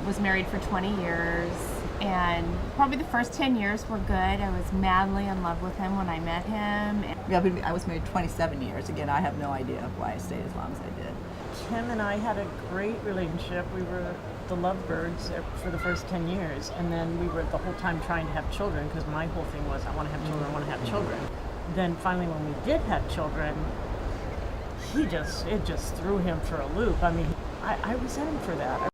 was married for 20 years, and probably the first 10 years were good. I was madly in love with him when I met him. Yeah, but I was married 27 years. Again, I have no idea why I stayed as long as I did. Kim and I had a great relationship. We were the lovebirds for the first 10 years, and then we were the whole time trying to have children, because my whole thing was, I want to have children, I want to have children. Then finally when we did have children, it just threw him for a loop. I mean, I resent him for that.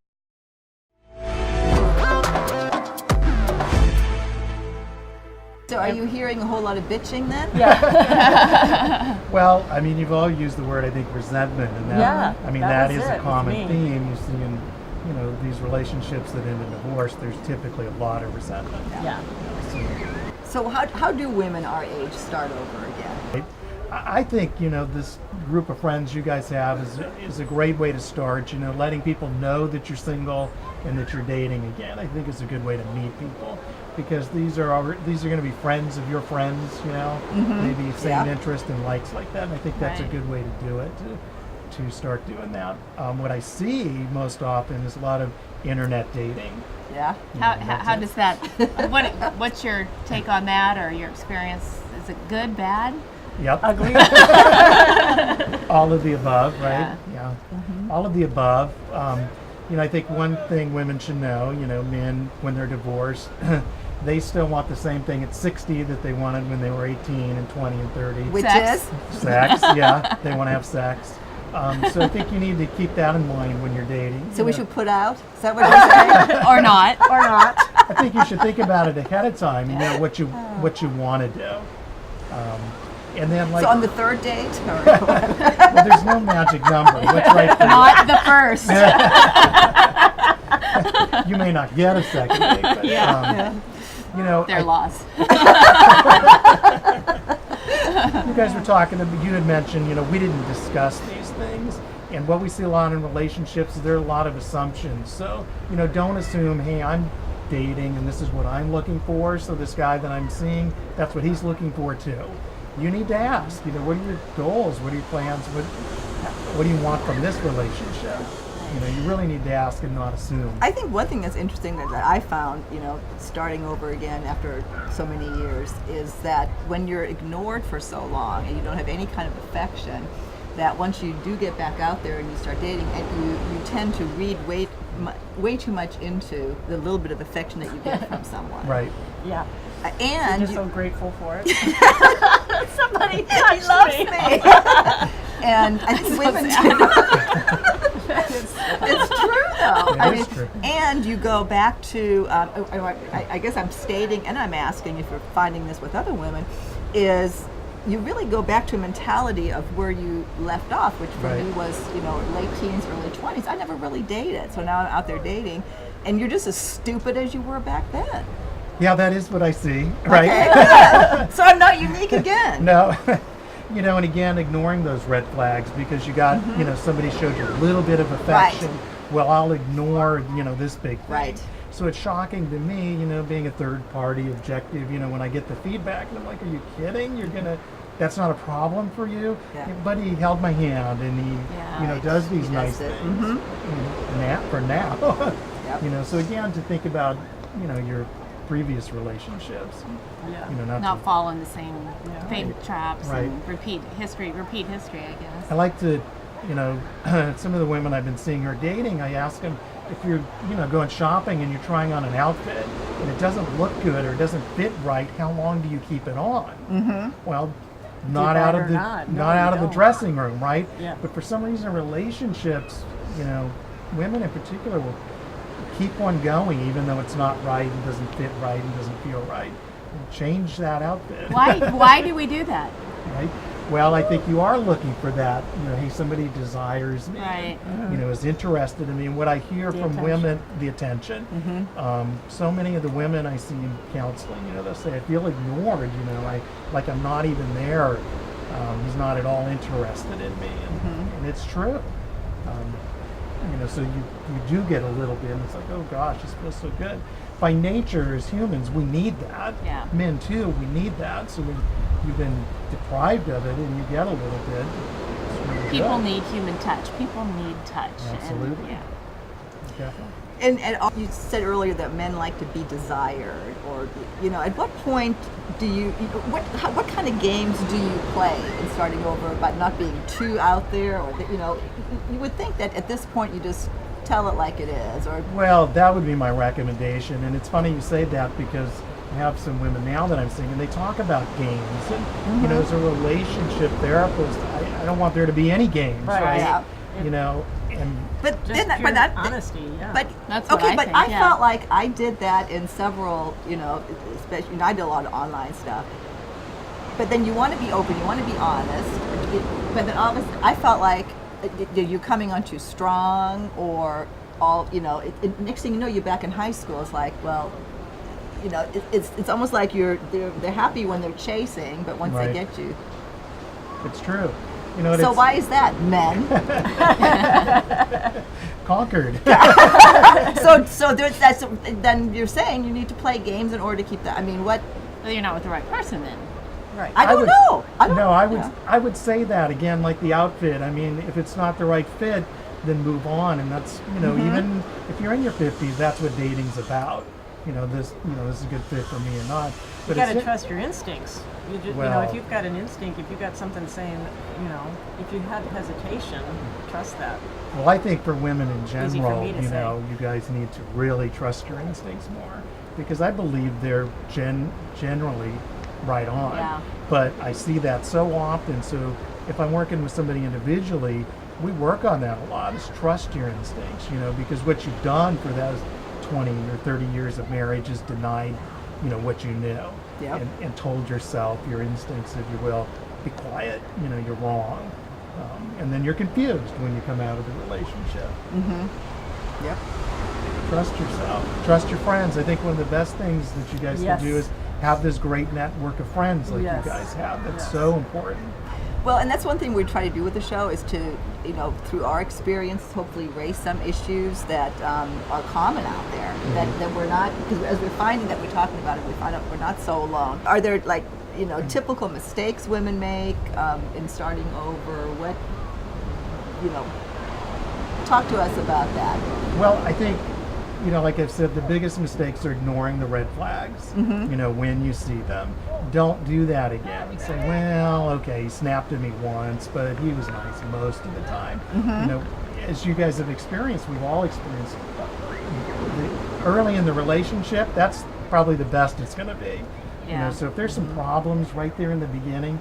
So are you hearing a whole lot of bitching then? Yeah. Well, I mean, you've all used the word, I think, resentment, and that, Yeah, I mean, that that was is it a with common me. theme you see in, these relationships that end in divorce. There's typically a lot of resentment. Yeah. So how do women our age start over again? I think, this group of friends you guys have is a great way to start, letting people know that you're single and that you're dating again. I think is a good way to meet people, because these are going to be friends of your friends, maybe same interest and likes like that. And I think that's a good way to do it, to start doing that. What I see most often is a lot of internet dating. Yeah. How does that, what's your take on that, or your experience? Is it good, bad? Yep. Ugly. All of the above, right? Yeah. Mm-hmm. All of the above. I think one thing women should know, men, when they're divorced, they still want the same thing at 60 that they wanted when they were 18 and 20 and 30. Which Sex. is? Sex, yeah. They want to have sex. So I think you need to keep that in mind when you're dating. So we should put out? Is that what you're saying? Or not? Or not. I think you should think about it ahead of time, what you want to do. And then, like, So on the third date? Or well, there's no magic number. What's right for you? Not the first. You may not get a second date, but Their loss. you guys were talking. You had mentioned, we didn't discuss these things, and what we see a lot in relationships is there are a lot of assumptions. So, don't assume, hey, I'm dating and this is what I'm looking for. So this guy that I'm seeing, that's what he's looking for too. You need to ask, what are your goals? What are your plans? What do you want from this relationship? You really need to ask and not assume. I think one thing that's interesting that I found, starting over again after so many years, is that when you're ignored for so long and you don't have any kind of affection, that once you do get back out there and you start dating, and you tend to read way too much into the little bit of affection that you get from someone. Right. Yeah. And I'm just so grateful for it. somebody loves me. And I think women do. It's true though. It is true. And you go back to, I guess I'm stating and I'm asking if you're finding this with other women, is you really go back to a mentality of where you left off, which for me was, late teens, early 20s. I never really dated. So now I'm out there dating, and you're just as stupid as you were back then. Yeah, that is what I see. Right. Okay. So I'm not unique again. No. And again, ignoring those red flags because you got, somebody showed you a little bit of affection. Right. Well, I'll ignore, this big thing. Right. So it's shocking to me, being a third party objective, when I get the feedback and I'm like, are you kidding? That's not a problem for you? Yeah. But he held my hand and he, does these He nice does it. things. For now. Yep. So again, to think about, your previous relationships. Yeah. Not fall in the same traps Right. and repeat history, I guess. I like to, some of the women I've been seeing who are dating, I ask them, if you're, going shopping and you're trying on an outfit and it doesn't look good or it doesn't fit right, how long do you keep it on? Mm-hmm. Well, not out of the dressing room, right? Yeah. But for some reason, relationships, women in particular will keep one going even though it's not right and doesn't fit right and doesn't feel right. Change that outfit. Why do we do that? Right? Well, I think you are looking for that. Hey, somebody desires me. Right. Is interested in me. And what I hear from women, the attention. Mm-hmm. So many of the women I see in counseling, they'll say, I feel ignored. Like I'm not even there. He's not at all interested in me, and it's true. So you do get a little bit, and it's like, oh gosh, this feels so good. By nature, as humans, we need that. Yeah. Men too, we need that. So when you've been deprived of it, and you get a little bit, it's really People good. need human touch. People need touch. Absolutely. And, Definitely. And you said earlier that men like to be desired, or at what point do you what kind of games do you play in starting over about not being too out there, or you would think that at this point you just tell it like it is, or Well, that would be my recommendation, and it's funny you say that because I have some women now that I'm seeing, and they talk about games, and as a relationship therapist, I don't want there to be any games, right? Yeah. And but Just then pure that honesty, yeah. But That's what okay, I but think, I yeah. felt like I did that in several, especially I did a lot of online stuff. But then you want to be open, you want to be honest. But then all of a sudden, I felt like you're coming on too strong, or all next thing you know, you're back in high school. It's like, well, it's almost like they're happy when they're chasing, but once Right. they get you. it's true. So why is that, men? Conquered. So then you're saying you need to play games in order to keep that. I mean, what? Well, you're not with the right person then. Right. I don't know. I would say that again, like the outfit. I mean, if it's not the right fit, then move on. And that's even if you're in your 50s, that's what dating's about. This is a good fit for me or not. You But got to it's- trust your instincts. Well- If you've got an instinct, if you've got something saying, if you have hesitation, trust that. Well, I think for women in Easy for general, me to say. you guys need to really trust your instincts more, because I believe they're generally right on. Yeah. But I see that so often. So if I'm working with somebody individually, we work on that a lot. Is trust your instincts, because what you've done for those 20 or 30 years of marriage is denied, what you knew, Yep. and told yourself, your instincts, if you will, be quiet. You're wrong. And then you're confused when you come out of the relationship. Yep. Trust yourself. Trust your friends. I think one of the best things that you guys Yes. can do is have this great network of friends like Yes. you guys have. That's Yes. so important. Well, and that's one thing we try to do with the show is to, through our experience, hopefully raise some issues that are common out there. That we're not, because as we're finding that we're talking about it, we find out we're not so alone. Are there typical mistakes women make in starting over? What, talk to us about that. Well, I think, like I've said, the biggest mistakes are ignoring the red flags, when you see them. Don't do that again. Say, well, okay, he snapped at me once, but he was nice most of the time. As you guys have experienced, we've all experienced, early in the relationship, that's probably the best it's going to be. Yeah. So if there's some problems right there in the beginning,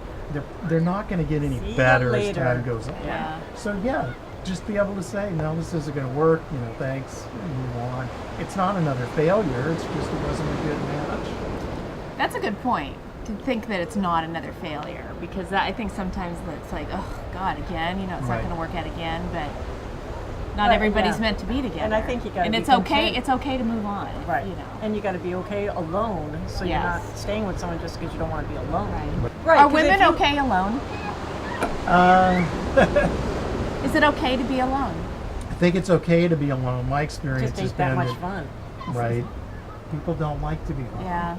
they're not going to get any See you better as later. time goes on. Yeah. So yeah, just be able to say, no, this isn't going to work, thanks, and move on. It's not another failure, it's just it wasn't a good match. That's a good point, to think that it's not another failure, because I think sometimes it's like, oh God, again, it's not Right. going to work out again, but not Right, everybody's yeah. meant to be together. And I think you gotta And be it's okay. content. It's okay to move on. Right. And And you got to be okay alone, so you're not Yes. staying with someone just because you don't want to be alone. right. Right. Are 'cause if women you- okay alone? Is it okay to be alone? I think it's okay to be alone. My experience Just has ain't that been much that, fun. right, people don't like to be alone. Yeah.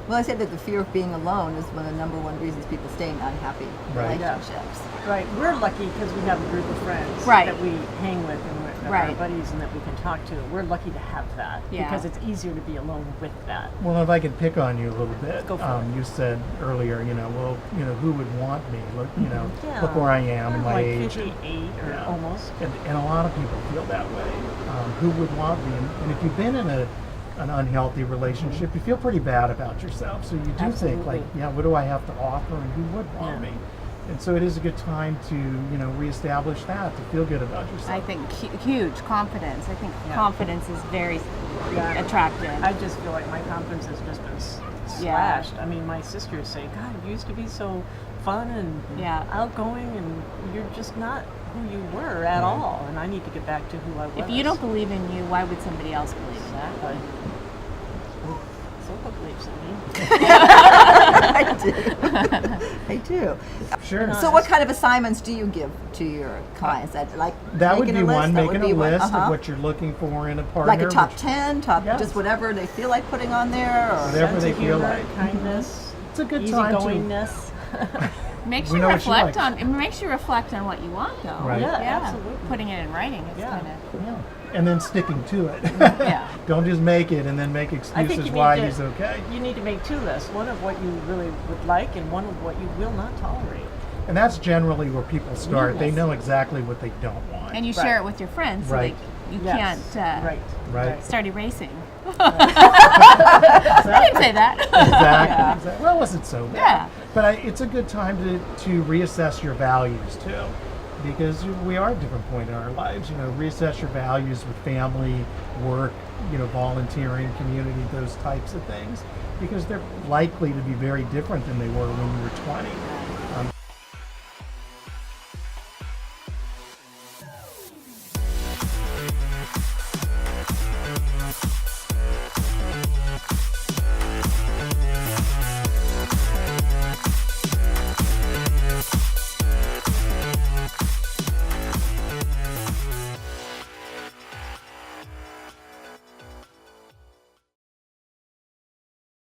Well, I said that the fear of being alone is one of the number one reasons people stay in unhappy Right. Yeah. relationships. Right. We're lucky because we have a group of friends Right. that we hang with and that are our Right. buddies and that we can talk to. We're lucky to have that Yeah. because it's easier to be alone with that. Well, if I could pick on you a little bit, Go for it. you said earlier, who would want me? Look, Yeah. look where I am and my like age. 58 or Yeah. almost. And a lot of people feel that way. Who would want me? And if you've been in an unhealthy relationship, you feel pretty bad about yourself. So you do think like, Absolutely. what do I have to offer, and who would want Yeah. me? And so it is a good time to reestablish that, to feel good about yourself. I think huge confidence. I think Yeah. confidence is very Yeah. attractive. I just feel like my confidence has just been Yeah. slashed. I mean, my sisters say, God, you used to be so fun and Yeah. outgoing, and you're just not who you were at all. And I need to get back to who I was. If you don't believe in you, why would somebody else believe in that? Exactly. So believes in me. I do. I do. Sure. So what kind of assignments do you give to your clients? That That would making be a list? one, That making would be a one. list Uh-huh. of what you're looking for in a partner. Like a top which- 10, Yes. just whatever they feel like putting on there? Or? Whatever Sense they of feel humor, like. kindness, It's a good time to. easygoingness. Makes we you know what she reflect likes. it makes you reflect on what you want, though. Right. Yeah, absolutely. Putting it in writing is Yeah. kind of. Yeah. And then sticking to it. Yeah. Don't just make it and then make I think excuses you why need he's to, okay. You need to make two lists, one of what you really would like and one of what you will not tolerate. And that's generally where people start. They Yes. know exactly what they don't want. And you Right. share it with your friends, so Right. you Yes. can't Right. start erasing. I didn't say that. Exactly. Well, it wasn't so bad. Yeah. But it's a good time to reassess your values too, because we are at a different point in our lives. Reassess your values with family, work, volunteering, community, those types of things, because they're likely to be very different than they were when you were 20.